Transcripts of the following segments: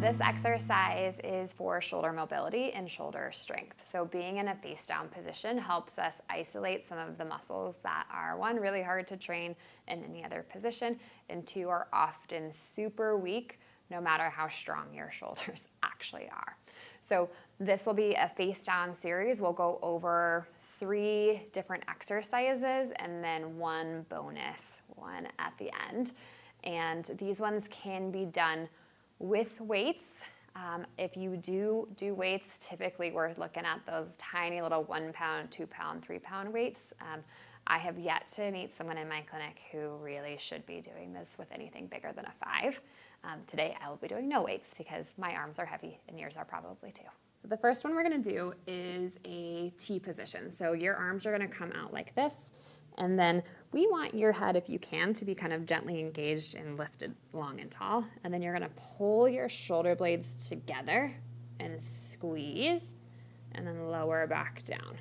This exercise is for shoulder mobility and shoulder strength. So being in a face down position helps us isolate some of the muscles that are, one, really hard to train in any other position, and two, are often super weak no matter how strong your shoulders actually are. So this will be a face down series. We'll go over 3 different exercises and then one bonus one at the end. And these ones can be done with weights. If you do weights, typically we're looking at those tiny little 1 pound, 2 pound, 3 pound weights. I have yet to meet someone in my clinic who really should be doing this with anything bigger than a 5. Today I will be doing no weights because my arms are heavy and yours are probably too. So the first one we're gonna do is a T position. So your arms are gonna come out like this, and then we want your head, if you can, to be kind of gently engaged and lifted long and tall. And then you're gonna pull your shoulder blades together and squeeze, and then lower back down.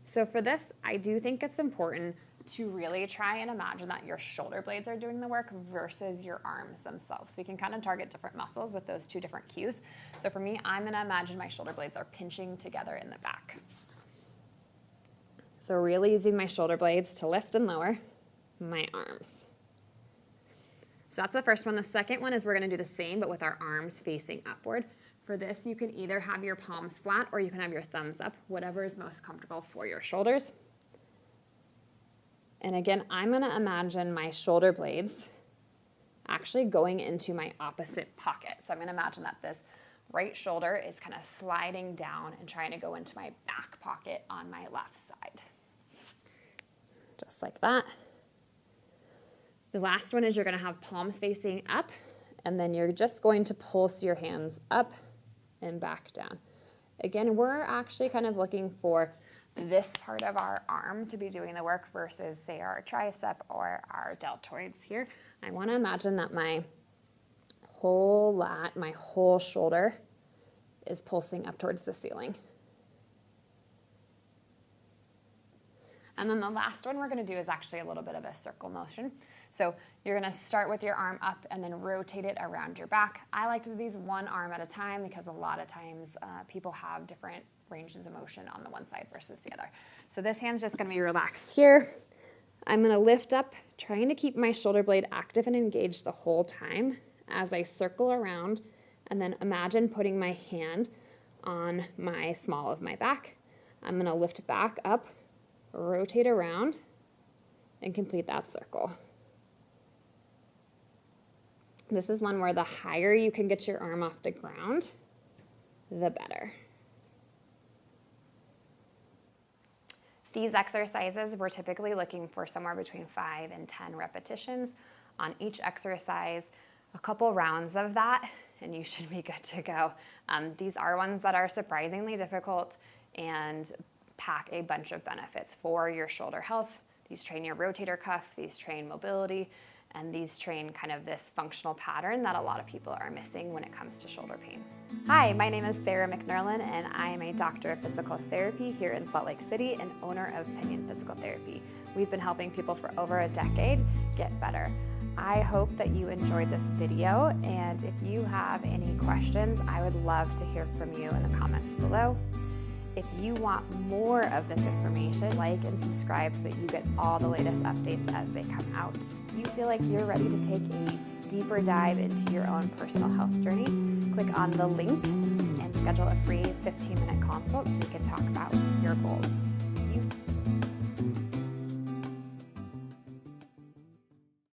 So for this, I do think it's important to really try and imagine that your shoulder blades are doing the work versus your arms themselves. We can kind of target different muscles with those 2 different cues. So for me, I'm gonna imagine my shoulder blades are pinching together in the back. So really using my shoulder blades to lift and lower my arms. So that's the first one. The second one is we're gonna do the same, but with our arms facing upward. For this, you can either have your palms flat or you can have your thumbs up, whatever is most comfortable for your shoulders. And again, I'm gonna imagine my shoulder blades actually going into my opposite pocket. So I'm gonna imagine that this right shoulder is kind of sliding down and trying to go into my back pocket on my left side. Just like that. The last one is you're gonna have palms facing up, and then you're just going to pulse your hands up and back down. Again, we're actually kind of looking for this part of our arm to be doing the work versus, say, our tricep or our deltoids here. I want to imagine that my whole lat, my whole shoulder is pulsing up towards the ceiling. And then the last one we're going to do is actually a little bit of a circle motion. So you're going to start with your arm up and then rotate it around your back. I like to do these one arm at a time because a lot of times people have different ranges of motion on the one side versus the other. So this hand's just going to be relaxed here. I'm going to lift up, trying to keep my shoulder blade active and engaged the whole time as I circle around, and then imagine putting my hand on my small of my back. I'm going to lift back up, rotate around, and complete that circle. This is one where the higher you can get your arm off the ground, the better. These exercises, we're typically looking for somewhere between 5 and 10 repetitions on each exercise, a couple rounds of that, and you should be good to go. These are ones that are surprisingly difficult and pack a bunch of benefits for your shoulder health. These train your rotator cuff, these train mobility, and these train kind of this functional pattern that a lot of people are missing when it comes to shoulder pain. Hi, my name is Sarah McNurlin, and I am a doctor of physical therapy here in Salt Lake City and owner of Pinyon Physical Therapy. We've been helping people for over a decade get better. I hope that you enjoyed this video, and if you have any questions, I would love to hear from you in the comments below. If you want more of this information, like and subscribe so that you get all the latest updates as they come out. If you feel like you're ready to take a deeper dive into your own personal health journey, click on the link and schedule a free 15-minute consult so we can talk about your goals.